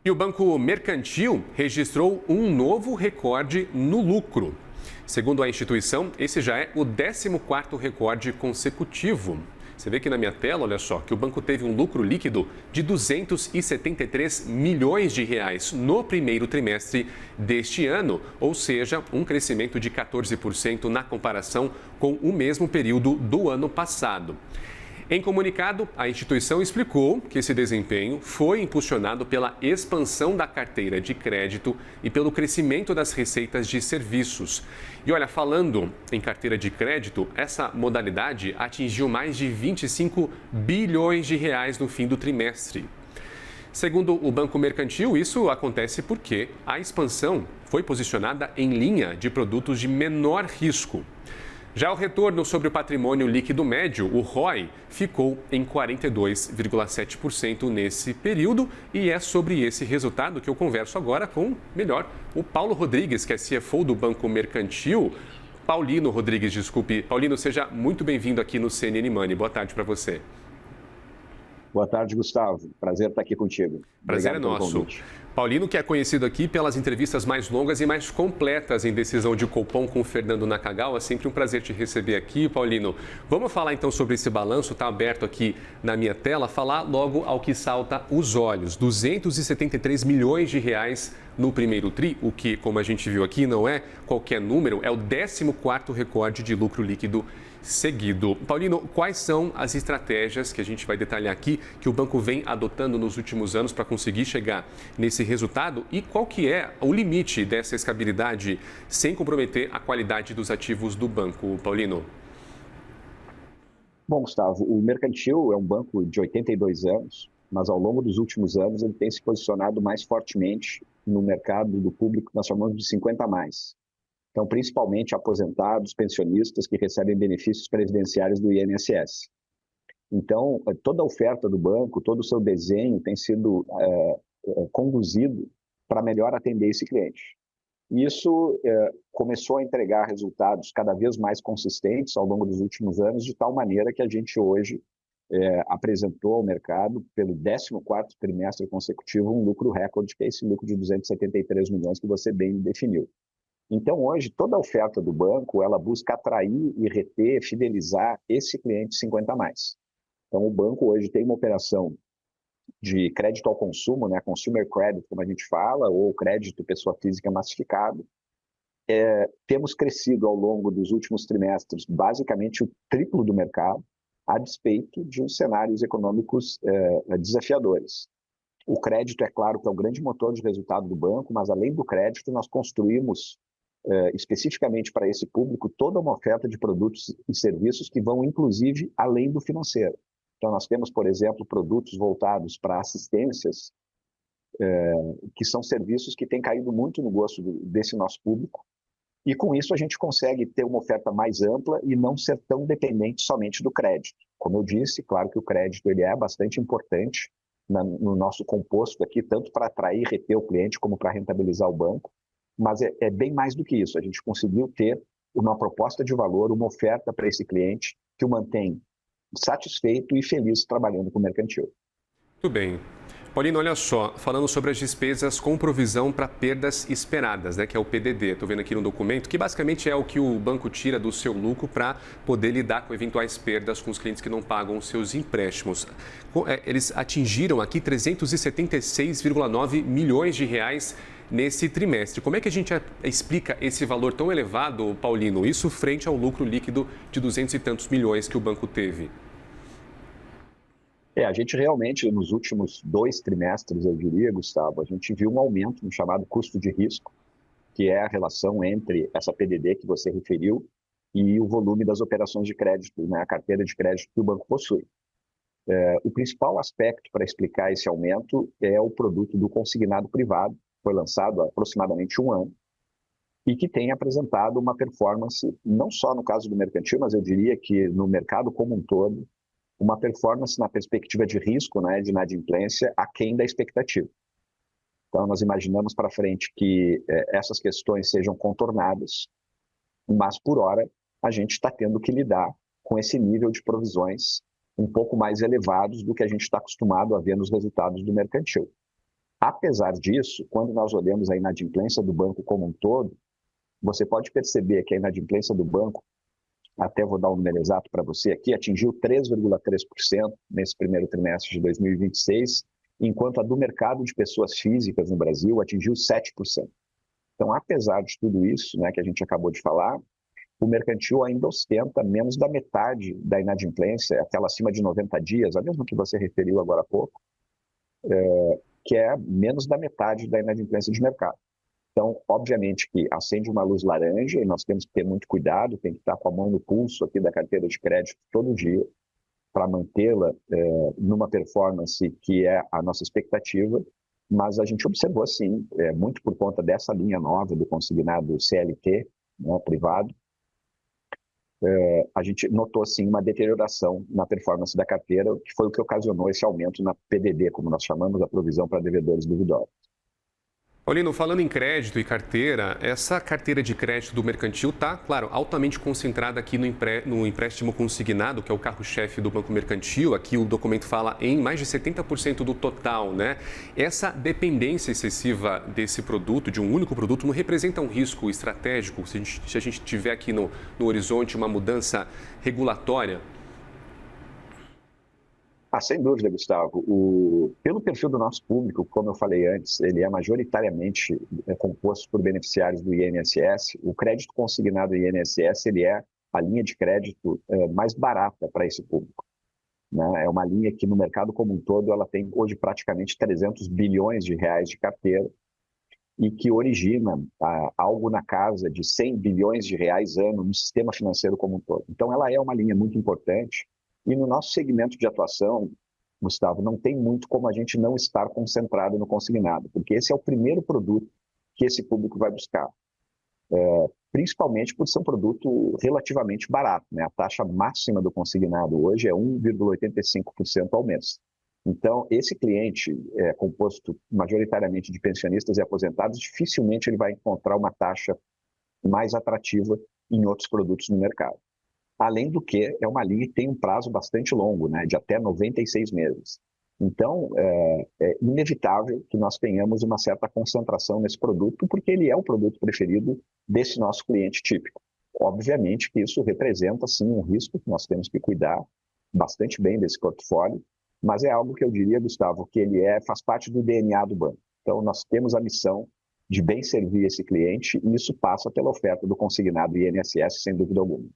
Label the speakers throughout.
Speaker 1: E o Banco Mercantil registrou um novo recorde no lucro. Segundo a instituição, esse já é o 14º recorde consecutivo. Você vê aqui na minha tela, olha só, que o banco teve um lucro líquido de 273 milhões de reais no primeiro trimestre deste ano, ou seja, um crescimento de 14% na comparação com o mesmo período do ano passado. Em comunicado, a instituição explicou que esse desempenho foi impulsionado pela expansão da carteira de crédito e pelo crescimento das receitas de serviços. E olha, falando em carteira de crédito, essa modalidade atingiu mais de 25 bilhões de reais no fim do trimestre. Segundo o Banco Mercantil, isso acontece porque a expansão foi posicionada em linha de produtos de menor risco. Já o retorno sobre o patrimônio líquido médio, o ROI, ficou em 42,7% nesse período e é sobre esse resultado que eu converso agora com, o Paulo Rodrigues, que é CFO do Banco Mercantil. Paulino Rodrigues, desculpe. Paulino, seja muito bem-vindo aqui no CNN Money. Boa tarde para você.
Speaker 2: Boa tarde, Gustavo. Prazer estar aqui contigo.
Speaker 1: Prazer é nosso. Paulino, que é conhecido aqui pelas entrevistas mais longas e mais completas em decisão de Copom com o Fernando Nakagawa. É sempre um prazer te receber aqui, Paulino. Vamos falar então sobre esse balanço, está aberto aqui na minha tela, falar logo ao que salta os olhos. 273 milhões de reais no primeiro TRI, o que, como a gente viu aqui, não é qualquer número, é o 14º recorde de lucro líquido seguido. Paulino, quais são as estratégias que a gente vai detalhar aqui que o banco vem adotando nos últimos anos para conseguir chegar nesse resultado e qual que é o limite dessa escalabilidade sem comprometer a qualidade dos ativos do banco, Paulino?
Speaker 2: Bom, Gustavo, o Mercantil é um banco de 82 anos, mas ao longo dos últimos anos ele tem se posicionado mais fortemente no mercado do público que nós chamamos de 50 a mais. Então, principalmente aposentados, pensionistas que recebem benefícios previdenciários do INSS. Então, toda a oferta do banco, todo o seu desenho tem sido conduzido para melhor atender esse cliente. E isso começou a entregar resultados cada vez mais consistentes ao longo dos últimos anos, de tal maneira que a gente hoje apresentou ao mercado, pelo 14º trimestre consecutivo, um lucro recorde, que é esse lucro de 273 milhões que você bem definiu. Então, hoje, toda a oferta do banco, ela busca atrair e reter, fidelizar esse cliente 50 a mais. Então, o banco hoje tem uma operação de crédito ao consumo, né, consumer credit, como a gente fala, ou crédito pessoa física massificado. Temos crescido ao longo dos últimos trimestres basicamente o triplo do mercado, a despeito de uns cenários econômicos desafiadores. O crédito, é claro, que é o grande motor de resultado do banco, mas além do crédito, nós construímos especificamente para esse público toda uma oferta de produtos e serviços que vão, inclusive, além do financeiro. Então, nós temos, por exemplo, produtos voltados para assistências, que são serviços que têm caído muito no gosto desse nosso público, e com isso a gente consegue ter uma oferta mais ampla e não ser tão dependente somente do crédito. Como eu disse, claro que o crédito ele é bastante importante no nosso composto aqui, tanto para atrair e reter o cliente, como para rentabilizar o banco, mas é bem mais do que isso. A gente conseguiu ter uma proposta de valor, uma oferta para esse cliente que o mantém satisfeito e feliz trabalhando com o mercantil.
Speaker 1: Muito bem. Paulino, olha só, falando sobre as despesas com provisão para perdas esperadas, né, que é o PDD. Estou vendo aqui no documento, que basicamente é o que o banco tira do seu lucro para poder lidar com eventuais perdas com os clientes que não pagam os seus empréstimos. Eles atingiram aqui 376,9 milhões de reais nesse trimestre. Como é que a gente explica esse valor tão elevado, Paulino? Isso frente ao lucro líquido de 200 e tantos milhões que o banco teve.
Speaker 2: A gente realmente, nos últimos 2 trimestres, eu diria, Gustavo, a gente viu um aumento no chamado custo de risco, que é a relação entre essa PDD que você referiu e o volume das operações de crédito, né, a carteira de crédito que o banco possui. O principal aspecto para explicar esse aumento é o produto do consignado privado, que foi lançado há aproximadamente 1 ano, e que tem apresentado uma performance, não só no caso do mercantil, mas eu diria que no mercado como um todo, uma performance na perspectiva de risco, né, de inadimplência, aquém da expectativa. Então, nós imaginamos para frente que essas questões sejam contornadas, mas, por hora, a gente está tendo que lidar com esse nível de provisões um pouco mais elevados do que a gente está acostumado a ver nos resultados do mercantil. Apesar disso, quando nós olhamos a inadimplência do banco como um todo, você pode perceber que a inadimplência do banco, até vou dar o número exato para você aqui, atingiu 3,3% nesse primeiro trimestre de 2026, enquanto a do mercado de pessoas físicas no Brasil atingiu 7%. Então, apesar de tudo isso, né, que a gente acabou de falar, o mercantil ainda ostenta menos da metade da inadimplência, aquela acima de 90 dias, a mesma que você referiu agora há pouco, que é menos da metade da inadimplência de mercado. Então, obviamente que acende uma luz laranja e nós temos que ter muito cuidado, tem que estar com a mão no pulso aqui da carteira de crédito todo dia para mantê-la numa performance que é a nossa expectativa, mas a gente observou, sim, muito por conta dessa linha nova do consignado CLT, né, privado, a gente notou, sim, uma deterioração na performance da carteira, que foi o que ocasionou esse aumento na PDD, como nós chamamos, a provisão para devedores duvidosos.
Speaker 1: Paulino, falando em crédito e carteira, essa carteira de crédito do mercantil está, claro, altamente concentrada aqui no empréstimo consignado, que é o carro-chefe do Banco Mercantil. Aqui o documento fala em mais de 70% do total, né? Essa dependência excessiva desse produto, de um único produto, não representa um risco estratégico se a gente tiver aqui no horizonte uma mudança regulatória?
Speaker 2: Sem dúvida, Gustavo. Pelo perfil do nosso público, como eu falei antes, ele é majoritariamente composto por beneficiários do INSS. O crédito consignado do INSS ele é a linha de crédito mais barata para esse público, né? É uma linha que no mercado como um todo ela tem hoje praticamente 300 bilhões de reais de carteira e que origina algo na casa de 100 bilhões de reais ano no sistema financeiro como um todo. Então ela é uma linha muito importante. E no nosso segmento de atuação, Gustavo, não tem muito como a gente não estar concentrado no consignado, porque esse é o primeiro produto que esse público vai buscar, principalmente por ser um produto relativamente barato, né? A taxa máxima do consignado hoje é 1,85% ao mês. Então, esse cliente composto majoritariamente de pensionistas e aposentados, dificilmente ele vai encontrar uma taxa mais atrativa em outros produtos no mercado. Além do que, é uma linha que tem um prazo bastante longo, né, de até 96 meses. Então, é inevitável que nós tenhamos uma certa concentração nesse produto, porque ele é o produto preferido desse nosso cliente típico. Obviamente que isso representa, sim, um risco que nós temos que cuidar bastante bem desse portfólio, mas é algo que eu diria, Gustavo, que ele faz parte do DNA do banco. Então, nós temos a missão de bem servir esse cliente e isso passa pela oferta do consignado INSS, sem dúvida alguma.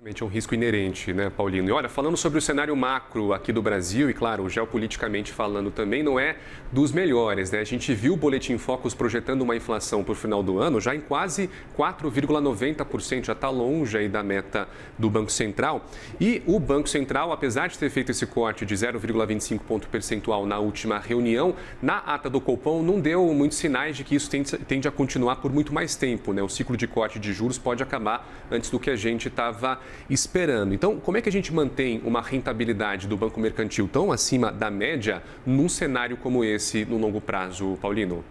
Speaker 1: É um risco inerente, né, Paulino? E olha, falando sobre o cenário macro aqui do Brasil, e claro, geopoliticamente falando também, não é dos melhores, né? A gente viu o Boletim Focus projetando uma inflação para o final do ano já em quase 4,90%, já está longe aí da meta do Banco Central. E o Banco Central, apesar de ter feito esse corte de 0,25 ponto percentual na última reunião, na ata do Copom não deu muitos sinais de que isso tende a continuar por muito mais tempo, né? O ciclo de corte de juros pode acabar antes do que a gente estava esperando. Então, como é que a gente mantém uma rentabilidade do Banco Mercantil tão acima da média num cenário como esse no longo prazo, Paulino?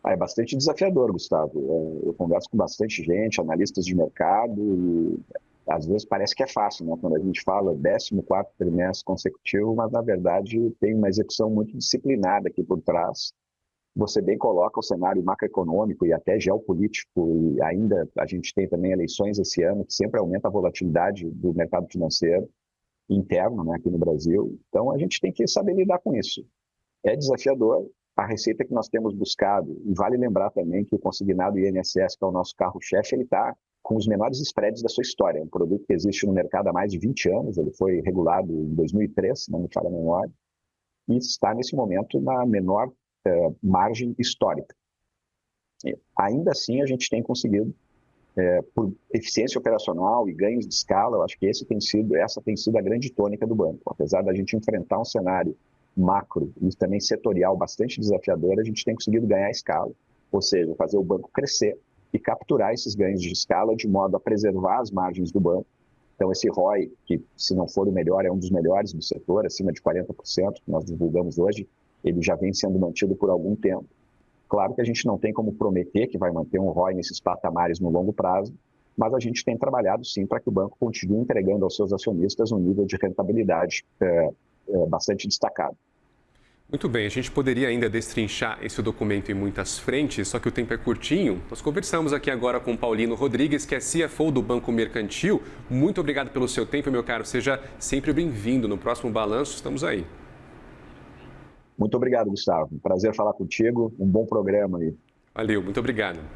Speaker 2: É bastante desafiador, Gustavo. Eu converso com bastante gente, analistas de mercado, e às vezes parece que é fácil, né? Quando a gente fala 14º trimestre consecutivo, mas na verdade tem uma execução muito disciplinada aqui por trás. Você bem coloca o cenário macroeconômico e até geopolítico, e ainda a gente tem também eleições esse ano, que sempre aumenta a volatilidade do mercado financeiro interno, né, aqui no Brasil. Então, a gente tem que saber lidar com isso. É desafiador. A receita que nós temos buscado, e vale lembrar também que o consignado INSS, que é o nosso carro-chefe, ele está com os menores spreads da sua história. É um produto que existe no mercado há mais de 20 anos, ele foi regulado em 2003, se não me falha a memória, e está nesse momento na menor margem histórica. Ainda assim, a gente tem conseguido, por eficiência operacional e ganhos de escala, eu acho que essa tem sido a grande tônica do banco. Apesar da gente enfrentar um cenário macro e também setorial bastante desafiador, a gente tem conseguido ganhar escala, ou seja, fazer o banco crescer e capturar esses ganhos de escala de modo a preservar as margens do banco. Então, esse ROI, que se não for o melhor, é um dos melhores do setor, acima de 40%, que nós divulgamos hoje, ele já vem sendo mantido por algum tempo. Claro que a gente não tem como prometer que vai manter um ROI nesses patamares no longo prazo, mas a gente tem trabalhado sim para que o banco continue entregando aos seus acionistas um nível de rentabilidade bastante destacado.
Speaker 1: Muito bem, a gente poderia ainda destrinchar esse documento em muitas frentes, só que o tempo é curtinho. Nós conversamos aqui agora com Paulino Rodrigues, que é CFO do Banco Mercantil. Muito obrigado pelo seu tempo, meu caro. Seja sempre bem-vindo. No próximo balanço, estamos aí.
Speaker 2: Muito obrigado, Gustavo. Prazer falar contigo. Um bom programa aí.
Speaker 1: Valeu, muito obrigado.